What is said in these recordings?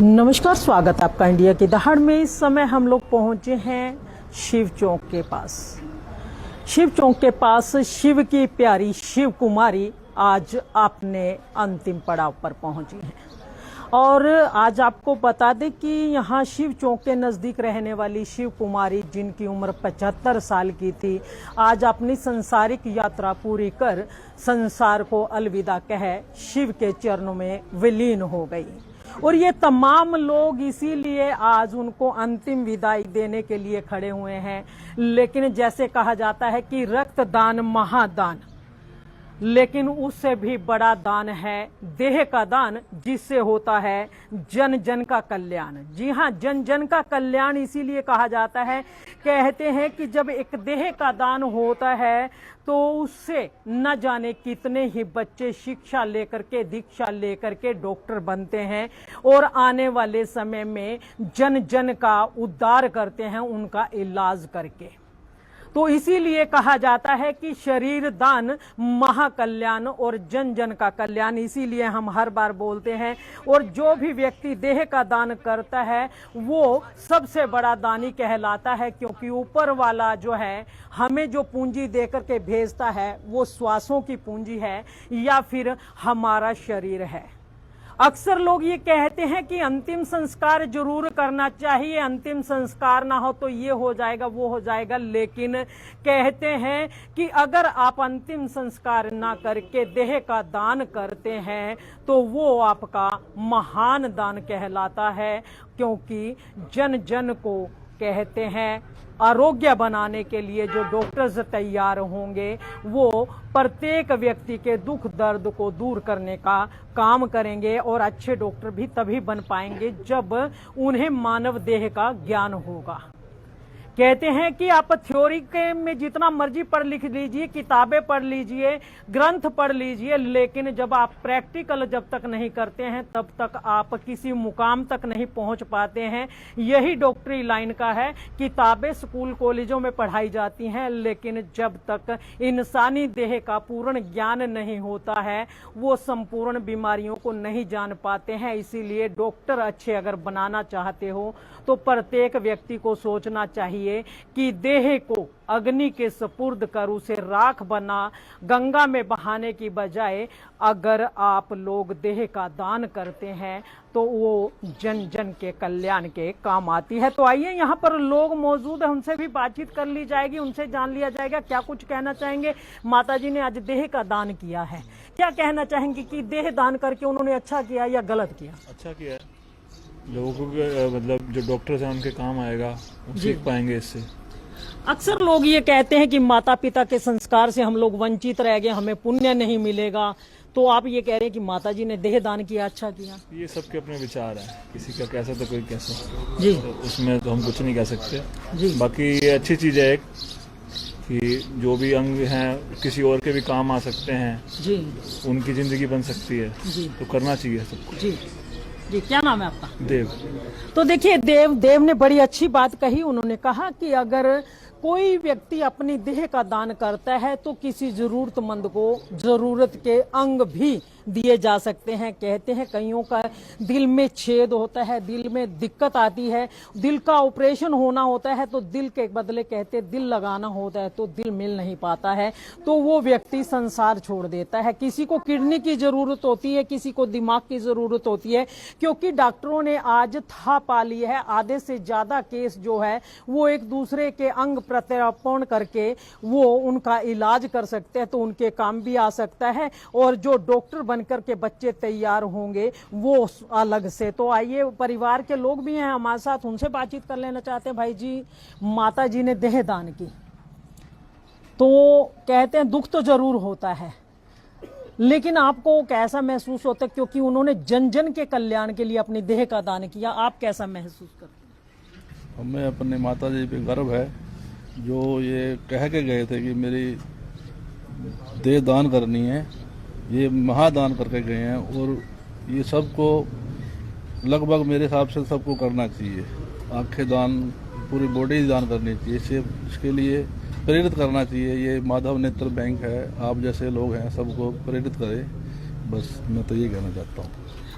नमस्कार, स्वागत है आपका इंडिया की दहाड़ में। इस समय हम लोग पहुंचे हैं शिव चौक के पास। शिव चौक के पास शिव की प्यारी शिव कुमारी आज अपने अंतिम पड़ाव पर पहुंची हैं। और आज आपको बता दें कि यहाँ शिव चौक के नज़दीक रहने वाली शिव कुमारी, जिनकी उम्र 75 साल की थी, आज अपनी संसारिक यात्रा पूरी कर संसार को अलविदा कह शिव के चरणों में विलीन हो गई। और ये तमाम लोग इसीलिए आज उनको अंतिम विदाई देने के लिए खड़े हुए हैं। लेकिन जैसे कहा जाता है कि रक्तदान महादान, लेकिन उससे भी बड़ा दान है देह का दान, जिससे होता है जन जन का कल्याण। जी हाँ, जन जन का कल्याण इसीलिए कहा जाता है। कहते हैं कि जब एक देह का दान होता है तो उससे न जाने कितने ही बच्चे शिक्षा लेकर के, दीक्षा लेकर के डॉक्टर बनते हैं और आने वाले समय में जन जन का उद्धार करते हैं, उनका इलाज करके। तो इसीलिए कहा जाता है कि शरीर दान महाकल्याण और जन जन का कल्याण, इसीलिए हम हर बार बोलते हैं। और जो भी व्यक्ति देह का दान करता है वो सबसे बड़ा दानी कहलाता है, क्योंकि ऊपर वाला जो है हमें जो पूंजी देकर के भेजता है वो श्वासों की पूंजी है या फिर हमारा शरीर है। अक्सर लोग ये कहते हैं कि अंतिम संस्कार जरूर करना चाहिए, अंतिम संस्कार ना हो तो ये हो जाएगा वो हो जाएगा। लेकिन कहते हैं कि अगर आप अंतिम संस्कार ना करके देह का दान करते हैं तो वो आपका महान दान कहलाता है। क्योंकि जन जन को कहते हैं आरोग्य बनाने के लिए जो डॉक्टर्स तैयार होंगे वो प्रत्येक व्यक्ति के दुख दर्द को दूर करने का काम करेंगे। और अच्छे डॉक्टर भी तभी बन पाएंगे जब उन्हें मानव देह का ज्ञान होगा। कहते हैं कि आप थ्योरी के में जितना मर्जी पढ़ लिख लीजिए, किताबें पढ़ लीजिए, ग्रंथ पढ़ लीजिए, लेकिन जब आप प्रैक्टिकल जब तक नहीं करते हैं तब तक आप किसी मुकाम तक नहीं पहुंच पाते हैं। यही डॉक्टरी लाइन का है। किताबें स्कूल कॉलेजों में पढ़ाई जाती हैं, लेकिन जब तक इंसानी देह का पूर्ण ज्ञान नहीं होता है वो संपूर्ण बीमारियों को नहीं जान पाते हैं। इसीलिए डॉक्टर अच्छे अगर बनाना चाहते हो तो प्रत्येक व्यक्ति को सोचना चाहिए कि देह को अग्नि के सपुर्द कर उसे राख बना गंगा में बहाने की बजाय अगर आप लोग देह का दान करते हैं तो वो जन जन के कल्याण के काम आती है। तो आइए, यहाँ पर लोग मौजूद हैं, उनसे भी बातचीत कर ली जाएगी, उनसे जान लिया जाएगा क्या कुछ कहना चाहेंगे। माता जी ने आज देह का दान किया है, क्या कहना चाहेंगे कि देह दान करके उन्होंने अच्छा किया या गलत किया? अच्छा किया, लोगों को मतलब जो डॉक्टर्स हैं उनके काम आएगा, वो सीख पाएंगे इससे। अक्सर लोग ये कहते हैं कि माता पिता के संस्कार से हम लोग वंचित रह गए, हमें पुण्य नहीं मिलेगा। तो आप ये कह रहे हैं कि माता जी ने देह दान किया, अच्छा किया। ये सबके अपने विचार है, किसी का कैसा तो कोई कैसा जी, तो उसमें तो हम कुछ नहीं कह सकते जी। बाकी ये अच्छी चीज़ है एक कि जो भी अंग हैं किसी और के भी काम आ सकते हैं जी, उनकी जिंदगी बन सकती है जी, तो करना चाहिए सबको। जी, जी। क्या नाम है आपका? देव। तो देखिए, देव ने बड़ी अच्छी बात कही। उन्होंने कहा कि अगर कोई व्यक्ति अपनी देह का दान करता है तो किसी जरूरतमंद को जरूरत के अंग भी दिए जा सकते हैं। कहते हैं कईयों का दिल में छेद होता है, दिल में दिक्कत आती है, दिल का ऑपरेशन होना होता है तो दिल के बदले कहते दिल लगाना होता है तो दिल मिल नहीं पाता है, तो वो व्यक्ति संसार छोड़ देता है। किसी को किडनी की जरूरत होती है, किसी को दिमाग की जरूरत होती है, क्योंकि डॉक्टरों ने आज था पा ली है आधे से ज्यादा केस जो है वो एक दूसरे के अंग प्रत्यारोपण करके वो उनका इलाज कर सकते हैं, तो उनके काम भी आ सकता है। और जो डॉक्टर बनकर के बच्चे तैयार होंगे वो अलग से। तो आइए, परिवार के लोग भी हैं हमारे साथ, उनसे बातचीत कर लेना चाहते हैं। भाई जी, माता जी ने देह दान की तो कहते हैं दुख तो जरूर होता है, लेकिन आपको कैसा महसूस होता है? क्योंकि उन्होंने जन जन के कल्याण के लिए अपनी देह का दान किया, आप कैसा महसूस करते हैं? हमें अपने माता जी पे गर्व है जो ये कह के गए थे कि मेरी देह दान करनी है, ये महादान करके गए हैं। और ये सबको लगभग मेरे हिसाब से सबको करना चाहिए। आंखें दान, पूरी बॉडी दान करनी चाहिए, इसके लिए प्रेरित करना चाहिए। ये माधव नेत्र बैंक है, आप जैसे लोग हैं सबको प्रेरित करें, बस मैं तो ये कहना चाहता हूँ।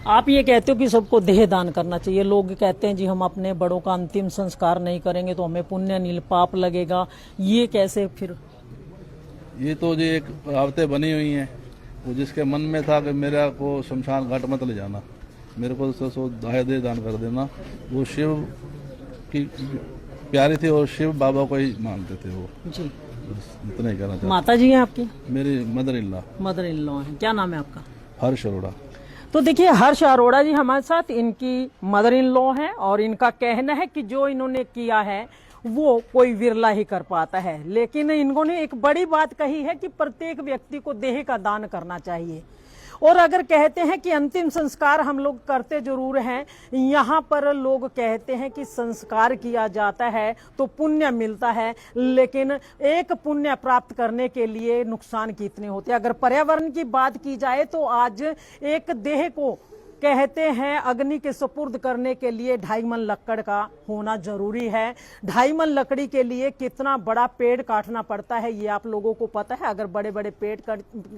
आप ये कहते हो कि सबको देह दान करना चाहिए, लोग कहते हैं जी हम अपने बड़ों का अंतिम संस्कार नहीं करेंगे तो हमें पुण्य नील पाप लगेगा, ये कैसे फिर? ये तो जी एक कहावतें बनी हुई हैं, वो जिसके मन में था कि मेरा को शमशान घाट मत ले जाना, मेरे को सो देह दान कर देना, वो शिव की प्यारी थी और शिव बाबा को ही मानते थे वो। जी, बस इतना ही कहना चाहता माता जी हैं आपकी? हूं। मेरी mother in law mother in law है। क्या नाम है आपका? हर्ष अरोड़ा। तो देखिए हर्ष अरोड़ा जी हमारे साथ, इनकी मदर इन लॉ है और इनका कहना है कि जो इन्होंने किया है वो कोई विरला ही कर पाता है, लेकिन इन्होंने एक बड़ी बात कही है कि प्रत्येक व्यक्ति को देह का दान करना चाहिए। और अगर कहते हैं कि अंतिम संस्कार हम लोग करते जरूर हैं, यहाँ पर लोग कहते हैं कि संस्कार किया जाता है तो पुण्य मिलता है, लेकिन एक पुण्य प्राप्त करने के लिए नुकसान कितने होते हैं। अगर पर्यावरण की बात की जाए तो आज एक देह को कहते हैं अग्नि के सुपुर्द करने के लिए 2.5 मन लकड़ का होना जरूरी है। 2.5 मन लकड़ी के लिए कितना बड़ा पेड़ काटना पड़ता है ये आप लोगों को पता है। अगर बड़े बड़े पेड़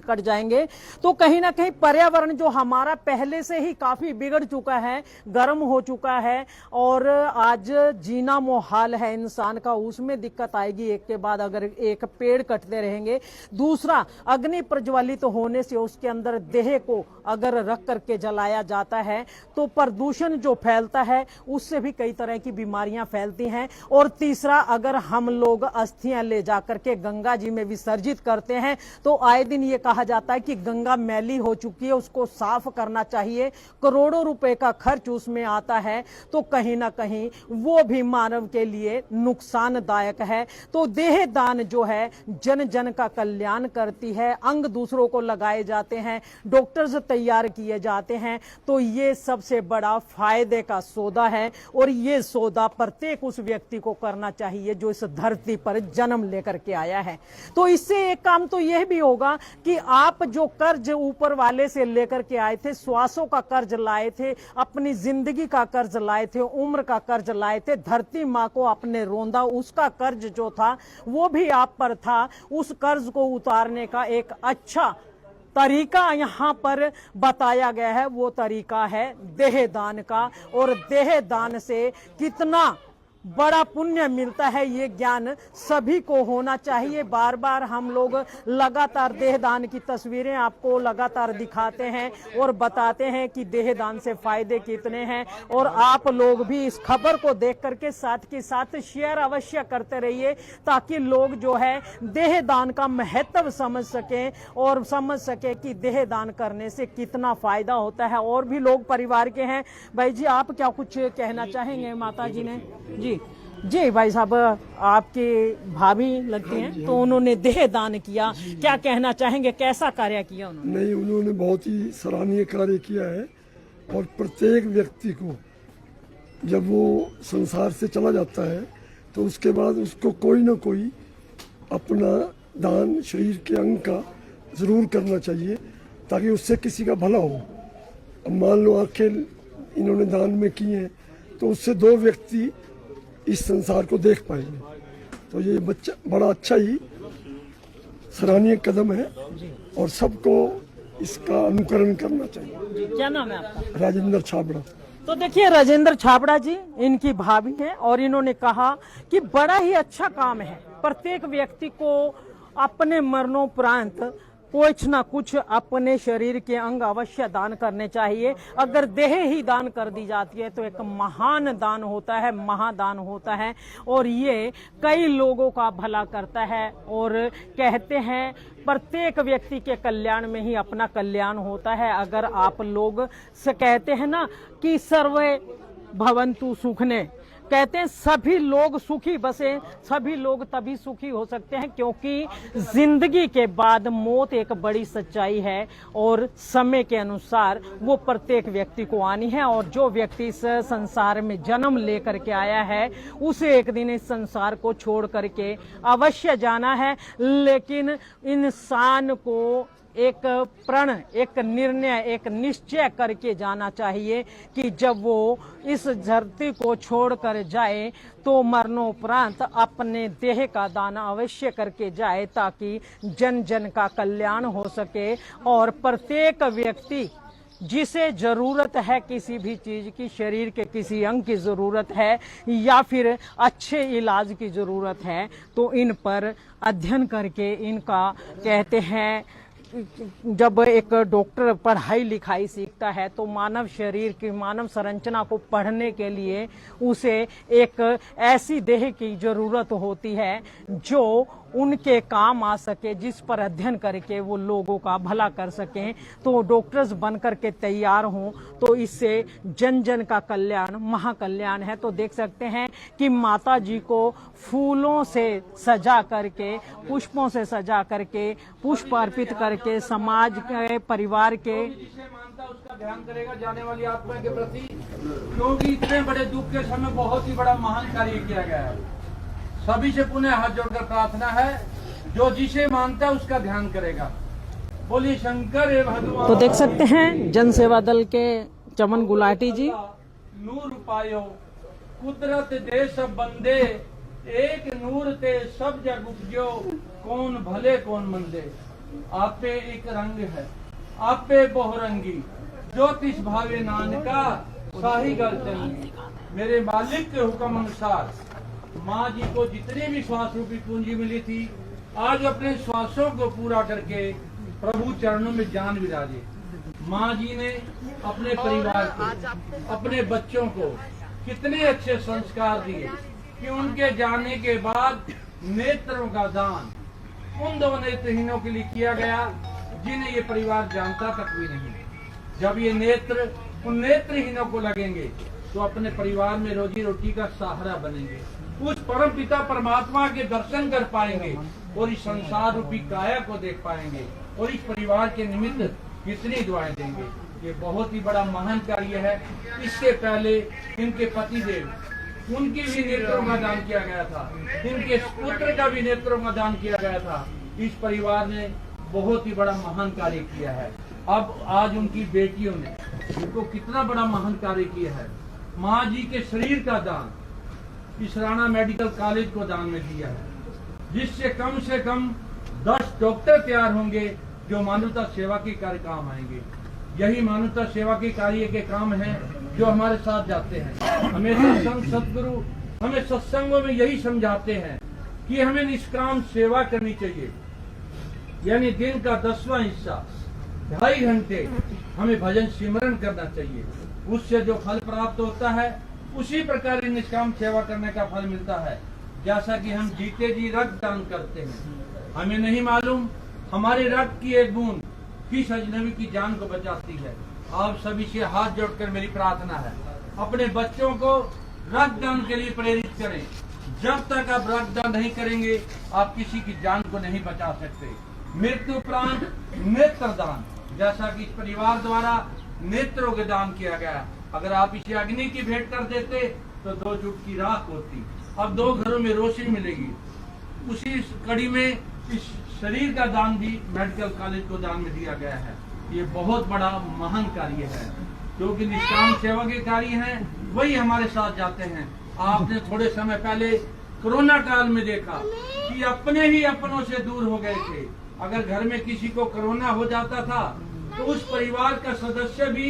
कट जाएंगे तो कहीं ना कहीं पर्यावरण जो हमारा पहले से ही काफी बिगड़ चुका है, गर्म हो चुका है और आज जीना मुहाल है इंसान का, उसमें दिक्कत आएगी एक के बाद अगर एक पेड़ कटते रहेंगे। दूसरा, अग्नि प्रज्वलित होने से उसके अंदर देह को अगर रख करके जलाया जाता है तो प्रदूषण जो फैलता है उससे भी कई तरह की बीमारियां फैलती हैं। और तीसरा, अगर हम लोग अस्थियां ले जाकर के गंगा जी में विसर्जित करते हैं तो आए दिन ये कहा जाता है कि गंगा मैली हो चुकी है, उसको साफ करना चाहिए, करोड़ों रुपए का खर्च उसमें आता है, तो कहीं ना कहीं वो भी मानव के लिए नुकसानदायक है। तो देह दान जो है जन जन का कल्याण करती है, अंग दूसरों को लगाए जाते हैं, डॉक्टर्स तैयार किए जाते हैं, तो ये सबसे बड़ा फायदे का सौदा है और ये सौदा प्रत्येक उस व्यक्ति को करना चाहिए जो इस धरती पर जन्म लेकर के आया है। तो इससे एक काम तो यह भी होगा कि आप जो कर्ज ऊपर वाले से लेकर के आए थे, श्वासों का कर्ज लाए थे, अपनी जिंदगी का कर्ज लाए थे, उम्र का कर्ज लाए थे, धरती माँ को आपने रोंदा, उसका कर्ज जो था वो भी आप पर था। उस कर्ज को उतारने का एक अच्छा तरीका यहाँ पर बताया गया है, वो तरीका है देह दान का। और देह दान से कितना बड़ा पुण्य मिलता है ये ज्ञान सभी को होना चाहिए। बार बार हम लोग लगातार देह दान की तस्वीरें आपको लगातार दिखाते हैं और बताते हैं कि देह दान से फायदे कितने हैं, और आप लोग भी इस खबर को देख करके साथ के साथ शेयर अवश्य करते रहिए ताकि लोग जो है देह दान का महत्व समझ सकें और समझ सके कि देह दान करने से कितना फायदा होता है। और भी लोग परिवार के हैं। भाई जी, आप क्या कुछ कहना चाहेंगे? माता जी ने जी जी भाई साहब, आपकी भाभी लगती हैं, तो उन्होंने देह दान किया, क्या कहना चाहेंगे, कैसा कार्य किया उन्होंने? नहीं, उन्होंने बहुत ही सराहनीय कार्य किया है। और प्रत्येक व्यक्ति को जब वो संसार से चला जाता है तो उसके बाद उसको कोई ना कोई अपना दान शरीर के अंग का जरूर करना चाहिए ताकि उससे किसी का भला हो। अब मान लो आंखें इन्होंने दान में की हैं तो उससे 2 व्यक्ति इस संसार को देख पाएंगे। तो ये बच्चा बड़ा अच्छा ही सराहनीय कदम है और सबको इसका अनुकरण करना चाहिए। क्या नाम है आपका? राजेंद्र छाबड़ा। तो देखिए राजेंद्र छाबड़ा जी इनकी भाभी हैं और इन्होंने कहा कि बड़ा ही अच्छा काम है, प्रत्येक व्यक्ति को अपने मरणोपरांत कुछ ना कुछ अपने शरीर के अंग अवश्य दान करने चाहिए। अगर देह ही दान कर दी जाती है तो एक महान दान होता है, महादान होता है और ये कई लोगों का भला करता है। और कहते हैं प्रत्येक व्यक्ति के कल्याण में ही अपना कल्याण होता है। अगर आप लोग से कहते हैं ना कि सर्वे भवन्तु सुखने, कहते हैं सभी लोग सुखी बसे, सभी लोग तभी सुखी हो सकते हैं क्योंकि जिंदगी के बाद मौत एक बड़ी सच्चाई है और समय के अनुसार वो प्रत्येक व्यक्ति को आनी है। और जो व्यक्ति इस संसार में जन्म लेकर के आया है उसे एक दिन इस संसार को छोड़ करके अवश्य जाना है। लेकिन इंसान को एक प्रण, एक निर्णय, एक निश्चय करके जाना चाहिए कि जब वो इस धरती को छोड़कर जाए तो मरणोपरांत अपने देह का दान अवश्य करके जाए ताकि जन जन का कल्याण हो सके और प्रत्येक व्यक्ति जिसे जरूरत है किसी भी चीज की, शरीर के किसी अंग की जरूरत है या फिर अच्छे इलाज की जरूरत है, तो इन पर अध्ययन करके इनका कहते हैं, जब एक डॉक्टर पढ़ाई लिखाई सीखता है तो मानव शरीर की मानव संरचना को पढ़ने के लिए उसे एक ऐसी देह की जरूरत होती है जो उनके काम आ सके, जिस पर अध्ययन करके वो लोगों का भला कर सकें। तो डॉक्टर्स बनकर के तैयार हों तो इससे जन जन का कल्याण महाकल्याण है। तो देख सकते हैं कि माता जी को फूलों से सजा करके, पुष्पों से सजा करके, पुष्प अर्पित करके समाज के, परिवार के जिसे मानता उसका ध्यान करेगा जाने वाली आत्मा के प्रति, क्योंकि इतने बड़े दुख के समय बहुत ही बड़ा महान कार्य किया गया है। सभी से पुनः हाथ जोड़कर प्रार्थना है, जो जिसे मानता उसका ध्यान करेगा। बोलिए शंकर हे भगवान। तो देख सकते हैं जन सेवा दल के चमन गुलाटी जी। नूर पायो कुदरत दे सब बंदे, एक नूर ते सब जग उपजो, कौन भले कौन मंदे। आपे एक रंग है आपे बहुरंगी, ज्योतिष भावे नानका साही गल चंगी। मेरे मालिक के हुक्म अनुसार माँ जी को जितनी भी श्वास रूपी पूंजी मिली थी, आज अपने श्वासों को पूरा करके प्रभु चरणों में जान विराजे। माँ जी ने अपने परिवार को, अपने बच्चों को कितने अच्छे संस्कार दिए कि उनके जाने के बाद नेत्रों का दान उन दो नेत्रहीनों के लिए किया गया जिन्हें ये परिवार जानता तक भी नहीं। जब ये नेत्र उन नेत्रहीनों को लगेंगे तो अपने परिवार में रोजी रोटी का सहारा बनेंगे, उस परम पिता परमात्मा के दर्शन कर पाएंगे और इस संसार रूपी काया को देख पाएंगे और इस परिवार के निमित्त कितनी दुआएं देंगे। ये बहुत ही बड़ा महान कार्य है। इससे पहले इनके पतिदेव, उनकी भी नेत्रों का दान किया गया था, इनके पुत्र का भी नेत्रों का दान किया गया था। इस परिवार ने बहुत ही बड़ा महान कार्य किया है। अब आज उनकी बेटियों ने उनको कितना बड़ा महान कार्य किया है। माँ जी के शरीर का दान इस राणा मेडिकल कॉलेज को दान में दिया है, जिससे कम से कम 10 डॉक्टर तैयार होंगे जो मानवता सेवा के कार्य काम आएंगे। यही मानवता सेवा के कार्य के काम हैं जो हमारे साथ जाते हैं। हमें सत्संग सदगुरु हमें सत्संगों में यही समझाते हैं कि हमें निष्काम सेवा करनी चाहिए, यानी दिन का 10वां हिस्सा 2.5 घंटे हमें भजन सिमरन करना चाहिए। उससे जो फल प्राप्त होता है उसी प्रकार निष्काम सेवा करने का फल मिलता है। जैसा कि हम जीते जी रक्त दान करते हैं, हमें नहीं मालूम हमारे रक्त की एक बूंद किस अजनबी की जान को बचाती है। आप सभी से हाथ जोड़कर मेरी प्रार्थना है, अपने बच्चों को रक्त दान के लिए प्रेरित करें। जब तक आप रक्त दान नहीं करेंगे आप किसी की जान को नहीं बचा सकते। मृत्यु उपरांत नेत्र दान, जैसा कि इस परिवार द्वारा नेत्रों के दान किया गया। अगर आप इसे अग्नि की भेंट कर देते तो 2 चुटकी राख होती, अब 2 घरों में रोशनी मिलेगी। उसी कड़ी में इस शरीर का दान भी मेडिकल कॉलेज को दान में दिया गया है। ये बहुत बड़ा महान कार्य है, क्योंकि निष्काम सेवा के कार्य हैं वही हमारे साथ जाते हैं। आपने थोड़े समय पहले कोरोना काल में देखा कि अपने ही अपनों से दूर हो गए थे। अगर घर में किसी को कोरोना हो जाता था तो उस परिवार का सदस्य भी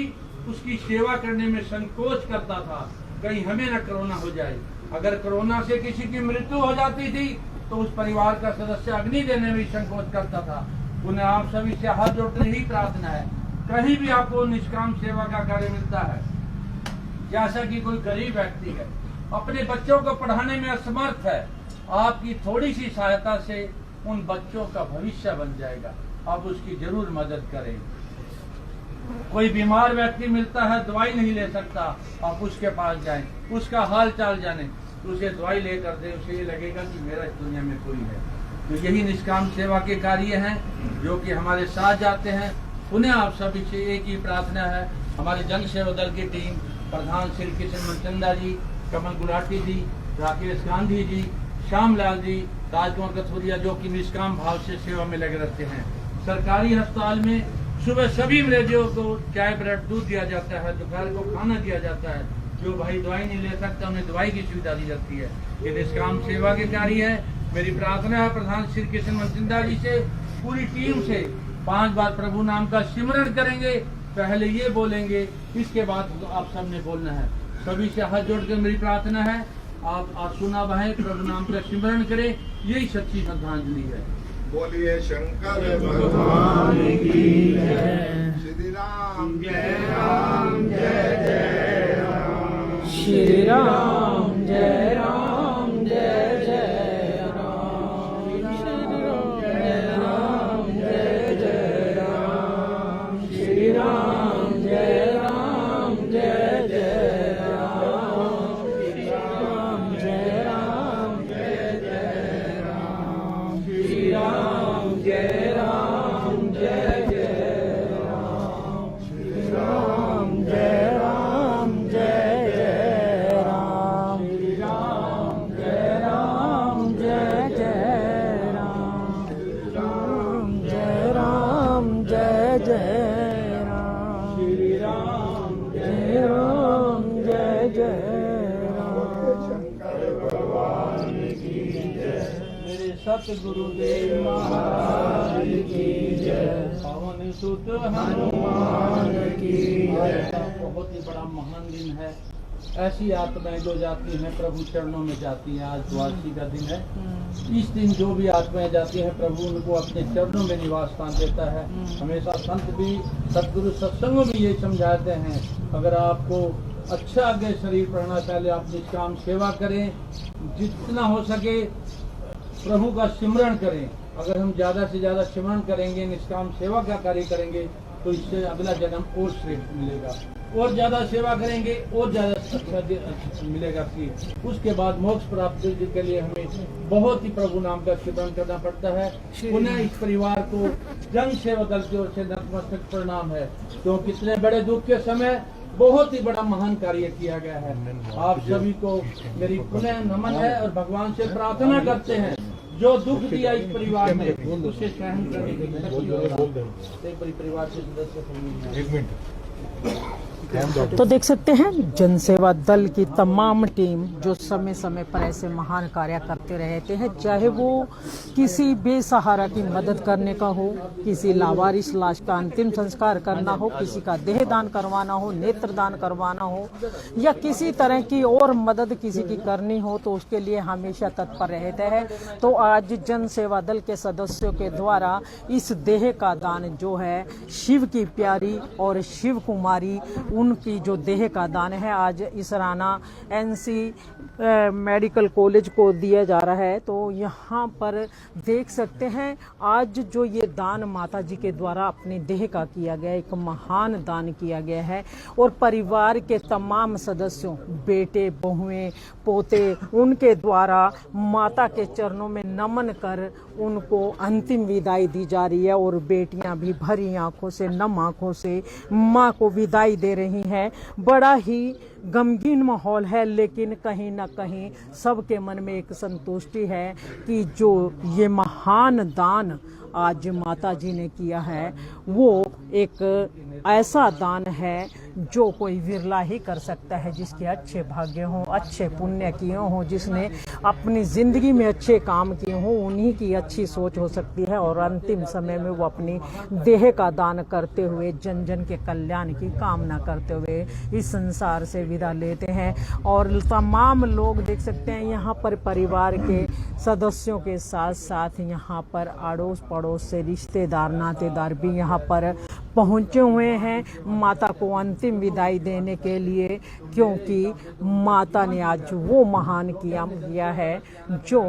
उसकी सेवा करने में संकोच करता था, कहीं हमें न कोरोना हो जाए। अगर कोरोना से किसी की मृत्यु हो जाती थी तो उस परिवार का सदस्य अग्नि देने में संकोच करता था। उन्हें आप सभी से हाथ जोड़ने ही प्रार्थना है, कहीं भी आपको निष्काम सेवा का कार्य मिलता है, जैसा कि कोई गरीब व्यक्ति है अपने बच्चों को पढ़ाने में असमर्थ है, आपकी थोड़ी सी सहायता से उन बच्चों का भविष्य बन जाएगा। आप उसकी जरूर मदद करें। कोई बीमार व्यक्ति मिलता है, दवाई नहीं ले सकता, आप उसके पास जाएं, उसका हाल चाल जाने, तो उसे दवाई लेकर दे, उसे ये लगेगा कि मेरा इस दुनिया में कोई है। तो यही निष्काम सेवा के कार्य हैं जो कि हमारे साथ जाते हैं। उन्हें आप सभी से एक ही प्रार्थना है, हमारे जन सेवा दल की टीम प्रधान श्री किशन मनचंदा जी, कमल गुलाटी जी, राकेश गांधी जी, श्यामलाल जी, राजकुमार कथुरिया, जो कि निष्काम भाव से सेवा में लगे रहते हैं। सरकारी अस्पताल में सुबह सभी मरीजों को चाय ब्रेड दूध दिया जाता है, दोपहर को खाना दिया जाता है। जो भाई दवाई नहीं ले सकता उन्हें दवाई की सुविधा दी जाती है। ये निष्काम सेवा के कार्य है। मेरी प्रार्थना है प्रधान श्री किशन मनचंदा जी से, पूरी टीम से 5 बार प्रभु नाम का सिमरन करेंगे पहले ये बोलेंगे, इसके बाद आप सबने बोलना है। सभी से हाथ जोड़कर मेरी प्रार्थना है, आप सुना बहाएं, प्रभु नाम का सिमरन करें, यही सच्ची श्रद्धांजलि है। बोलिए शंकर भगवान की जय। श्री राम जय राम जय जय राम। श्री राम जय राम जय जय राम। श्री राम जय राम जय जय राम। श्री राम जय राम जय जय राम। श्री राम जय राम जय जय राम। श्री राम जय राम जय जय राम। श्री राम जय राम जय जय राम। श्री राम जय राम जय जय राम। श्री राम जय राम जय जय राम। श्री राम जय राम जय जय राम। मेरे सतगुरुदेव महाराज की जय। पवन सुत हनुमान की जय। बहुत ही बड़ा महान दिन है। ऐसी आत्माएं जो जाती हैं प्रभु चरणों में जाती हैं। आज द्वादशी का दिन है। इस दिन जो भी आत्माएं जाती हैं प्रभु उनको अपने चरणों में निवास स्थान देता है। हमेशा संत भी, सतगुरु सत्संग भी ये समझाते हैं, अगर आपको अच्छा आगे शरीर पढ़ना, पहले आप निष्काम सेवा करें, जितना हो सके प्रभु का सिमरन करें। अगर हम ज़्यादा से ज़्यादा सिमरन करेंगे, निष्काम सेवा का कार्य करेंगे, तो इससे अगला जन्म और श्रेष्ठ मिलेगा। और ज़्यादा सेवा करेंगे और ज़्यादा अच्छा मिलेगा। फिर उसके बाद मोक्ष प्राप्ति के लिए हमें बहुत ही प्रभु नाम का सिमरन करना पड़ता है। पुनः इस परिवार को जन सेवा दल की ओर से नतमस्तक प्रणाम है, क्योंकि इतने बड़े दुख के समय बहुत ही बड़ा महान कार्य किया गया है। आप सभी को मेरी पुनः नमन है और भगवान से प्रार्थना करते हैं, जो दुख दिया इस परिवार में उसे सहन करने की परिवार के सदस्य। तो देख सकते हैं जनसेवा दल की तमाम टीम जो समय समय पर ऐसे महान कार्य करते रहते हैं, चाहे वो किसी बेसहारा की मदद करने का हो, किसी लावारिस लाश का अंतिम संस्कार करना हो, किसी का देह दान करवाना हो, नेत्र दान करवाना हो, या किसी तरह की और मदद किसी की करनी हो, तो उसके लिए हमेशा तत्पर रहते हैं। तो आज जनसेवा दल के सदस्यों के द्वारा इस देह का दान जो है शिव की प्यारी और शिव कुमारी उनकी जो देह का दान है आज इस राना एनसी मेडिकल कॉलेज को दिया जा रहा है। तो यहाँ पर देख सकते हैं आज जो ये दान माता जी के द्वारा अपने देह का किया गया, एक महान दान किया गया है। और परिवार के तमाम सदस्यों, बेटे, बहुएं, पोते, उनके द्वारा माता के चरणों में नमन कर उनको अंतिम विदाई दी जा रही है। और बेटियां भी भरी आंखों से, नम आंखों से माँ को विदाई दे रही हैं। बड़ा ही गमगीन माहौल है, लेकिन कहीं ना कहीं सबके मन में एक संतुष्टि है कि जो ये महान दान आज माता जी ने किया है वो एक ऐसा दान है जो कोई विरला ही कर सकता है, जिसके अच्छे भाग्य हों, अच्छे पुण्य किए हों, जिसने अपनी जिंदगी में अच्छे काम किए हों, उन्हीं की अच्छी सोच हो सकती है। और अंतिम समय में वो अपनी देह का दान करते हुए जन जन के कल्याण की कामना करते हुए इस संसार से विदा लेते हैं। और तमाम लोग देख सकते हैं यहाँ पर परिवार के सदस्यों के साथ साथ यहाँ पर अड़ोस पड़ोस से रिश्तेदार, नातेदार भी यहाँ पर पहुँचे हुए हैं माता को अंतिम विदाई देने के लिए, क्योंकि माता ने आज वो महान किया है जो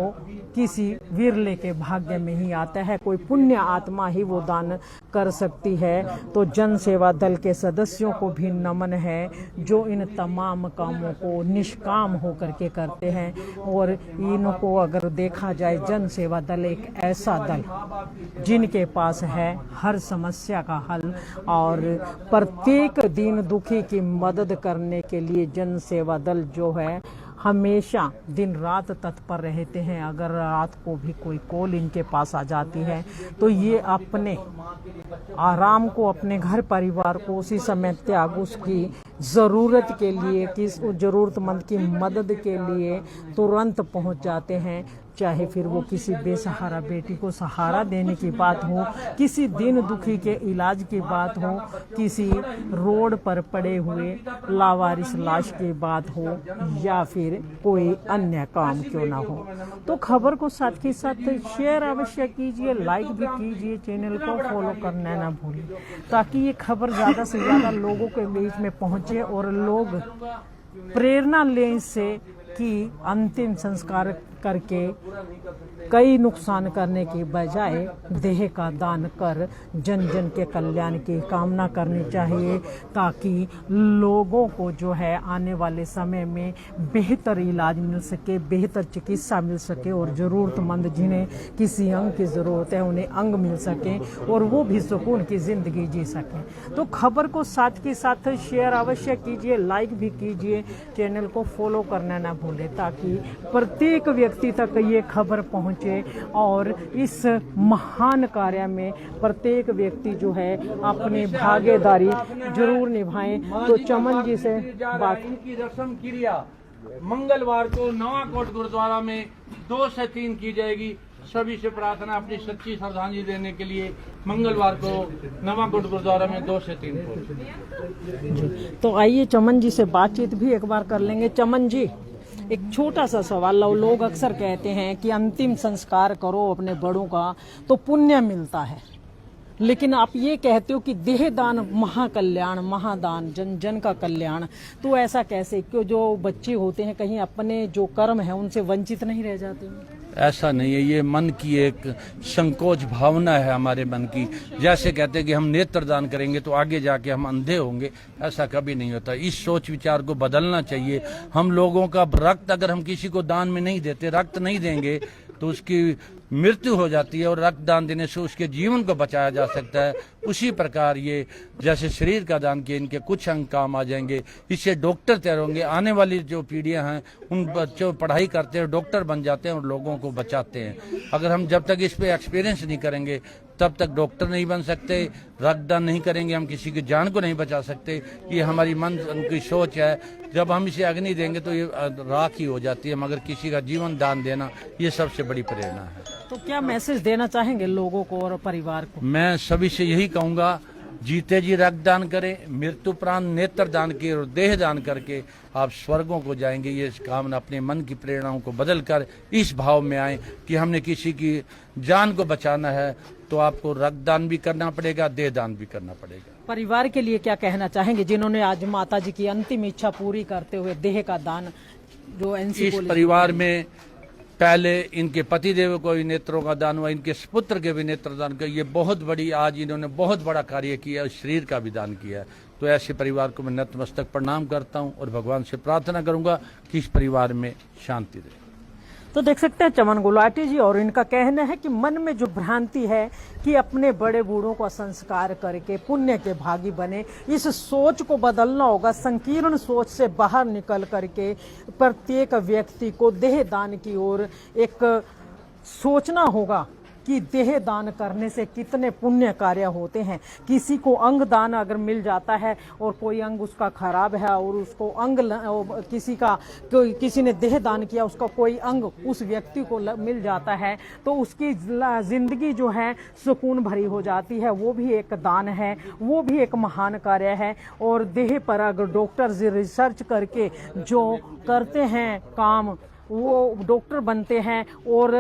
किसी विरले के भाग्य में ही आता है। कोई पुण्य आत्मा ही वो दान कर सकती है। तो जन सेवा दल के सदस्यों को भी नमन है जो इन तमाम कामों को निष्काम होकर के करते हैं। और इनको अगर देखा जाए, जन सेवा दल एक ऐसा दल जिनके पास है हर समस्या का हल, और प्रत्येक दीन दुखी की मदद करने के लिए जन सेवा दल जो है हमेशा दिन रात तत्पर रहते हैं। अगर रात को भी कोई कॉल इनके पास आ जाती है तो ये अपने आराम को, अपने घर परिवार को उसी समय त्याग, उसकी ज़रूरत के लिए, किस ज़रूरतमंद की मदद के लिए तुरंत पहुंच जाते हैं। चाहे फिर वो किसी बेसहारा बेटी को सहारा देने की बात हो, किसी दीन दुखी के इलाज की बात हो, किसी रोड पर पड़े हुए लावारिस लाश की बात हो, या फिर कोई अन्य काम क्यों ना हो। तो खबर को साथ के साथ शेयर अवश्य कीजिए, लाइक भी कीजिए, चैनल को फॉलो करना ना भूलिए, ताकि ये खबर ज़्यादा से ज़्यादा लोगों के बीच में पहुंचे और लोग प्रेरणा लें इससे कि अंतिम संस्कार करके कई नुकसान करने की बजाय देह का दान कर जन जन के कल्याण की कामना करनी चाहिए, ताकि लोगों को जो है आने वाले समय में बेहतर इलाज मिल सके, बेहतर चिकित्सा मिल सके, और ज़रूरतमंद जिन्हें किसी अंग की ज़रूरत है उन्हें अंग मिल सके और वो भी सुकून की ज़िंदगी जी सकें। तो खबर को साथ के साथ शेयर अवश्य कीजिए, लाइक भी कीजिए, चैनल को फॉलो करना ना भूलें, ताकि प्रत्येक व्यक्ति तक ये खबर पहुंचे और इस महान कार्य में प्रत्येक व्यक्ति जो है अपनी भागीदारी जरूर निभाएं। तो चमन जी से बात की रस्म क्रिया मंगलवार को नवाकोट गुरुद्वारा में 2 से 3 की जाएगी। सभी से प्रार्थना अपनी सच्ची श्रद्धांजलि देने के लिए मंगलवार को नवाकोट गुरुद्वारा में 2 से 3 को। तो आइए चमन जी से बातचीत भी एक बार कर लेंगे। चमन जी, एक छोटा सा सवाल, लोग अक्सर कहते हैं कि अंतिम संस्कार करो अपने बड़ों का तो पुण्य मिलता है, लेकिन आप ये कहते हो कि देहदान महाकल्याण, महादान जन जन का कल्याण, तो ऐसा कैसे? क्यों जो बच्चे होते हैं कहीं अपने जो कर्म है उनसे वंचित नहीं रह जाते? ऐसा नहीं है, ये मन की एक संकोच भावना है हमारे मन की। जैसे कहते हैं कि हम नेत्रदान करेंगे तो आगे जाके हम अंधे होंगे, ऐसा कभी नहीं होता। इस सोच विचार को बदलना चाहिए। हम लोगों का रक्त अगर हम किसी को दान में नहीं देते, रक्त नहीं देंगे तो उसकी मृत्यु हो जाती है, और रक्तदान देने से उसके जीवन को बचाया जा सकता है। उसी प्रकार ये जैसे शरीर का दान किए, इनके कुछ अंग काम आ जाएंगे, इससे डॉक्टर तैयार होंगे। आने वाली जो पीढ़ियां हैं उन बच्चों पढ़ाई करते हैं, डॉक्टर बन जाते हैं और लोगों को बचाते हैं। अगर हम जब तक इस पे एक्सपीरियंस नहीं करेंगे तब तक डॉक्टर नहीं बन सकते, रक्तदान नहीं करेंगे हम किसी की जान को नहीं बचा सकते। ये हमारी मन की सोच है। जब हम इसे अग्नि देंगे तो ये राख ही हो जाती है, मगर किसी का जीवन दान देना ये सबसे बड़ी प्रेरणा है। तो क्या मैसेज देना चाहेंगे लोगों को और परिवार को? मैं सभी से यही कहूँगा, जीते जी रक्तदान करें, मृत्युपरांत नेत्र दान किए और देह दान करके आप स्वर्गों को जाएंगे। ये कामना अपने मन की प्रेरणाओं को बदल कर इस भाव में आए कि हमने किसी की जान को बचाना है तो आपको रक्तदान भी करना पड़ेगा, देह दान भी करना पड़ेगा। परिवार के लिए क्या कहना चाहेंगे जिन्होंने आज माता जी की अंतिम इच्छा पूरी करते हुए देह का दान जो एनसी इस परिवार में पहले इनके पतिदेव को भी नेत्रों का दान हुआ, इनके पुत्र के भी नेत्र दान किया। ये बहुत बड़ी, आज इन्होंने बहुत बड़ा कार्य किया, शरीर का भी दान किया। तो ऐसे परिवार को मैं नतमस्तक प्रणाम करता हूँ और भगवान से प्रार्थना करूंगा कि इस परिवार में शांति रहे। तो देख सकते हैं चमन गुलाटी जी, और इनका कहना है कि मन में जो भ्रांति है कि अपने बड़े बूढ़ों का संस्कार करके पुण्य के भागी बने, इस सोच को बदलना होगा। संकीर्ण सोच से बाहर निकल करके प्रत्येक व्यक्ति को देह दान की ओर एक सोचना होगा कि देह दान करने से कितने पुण्य कार्य होते हैं। किसी को अंग दान अगर मिल जाता है और कोई अंग उसका खराब है और उसको अंग किसी ने देह दान किया, उसका कोई अंग उस व्यक्ति को मिल जाता है तो उसकी जिंदगी जो है सुकून भरी हो जाती है। वो भी एक दान है, वो भी एक महान कार्य है। और देह पर अगर डॉक्टर रिसर्च करके जो करते हैं काम, वो डॉक्टर बनते हैं और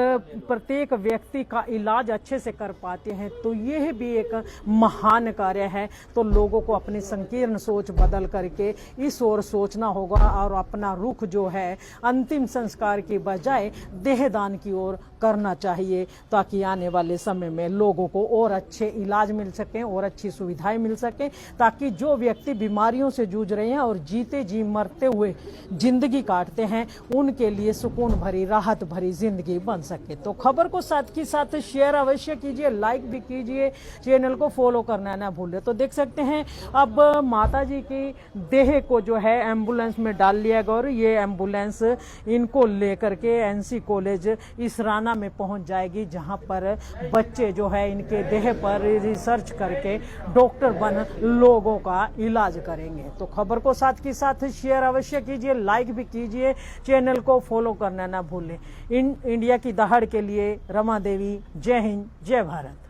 प्रत्येक व्यक्ति का इलाज अच्छे से कर पाते हैं, तो यह भी एक महान कार्य है। तो लोगों को अपनी संकीर्ण सोच बदल करके इस ओर सोचना होगा और अपना रुख जो है अंतिम संस्कार की बजाय देहदान की ओर करना चाहिए, ताकि आने वाले समय में लोगों को और अच्छे इलाज मिल सकें और अच्छी सुविधाएं मिल सकें, ताकि जो व्यक्ति बीमारियों से जूझ रहे हैं और जीते जी मरते हुए जिंदगी काटते हैं, उनके लिए सुकून भरी, राहत भरी जिंदगी बन सके। तो खबर को साथ के साथ शेयर अवश्य कीजिए, लाइक भी कीजिए, चैनल को फॉलो करना ना भूलें। तो देख सकते हैं अब माता जी की देह को जो है एम्बुलेंस में डाल लिया गया और ये एम्बुलेंस इनको लेकर के एनसी कॉलेज इसराना में पहुंच जाएगी, जहां पर बच्चे जो है इनके देह पर रिसर्च करके डॉक्टर बन लोगों का इलाज करेंगे। तो खबर को साथ के साथ शेयर अवश्य कीजिए, लाइक भी कीजिए, चैनल को फॉलो फॉलो करना ना भूलें। इंडिया की दहाड़ के लिए रमा देवी, जय हिंद, जय भारत।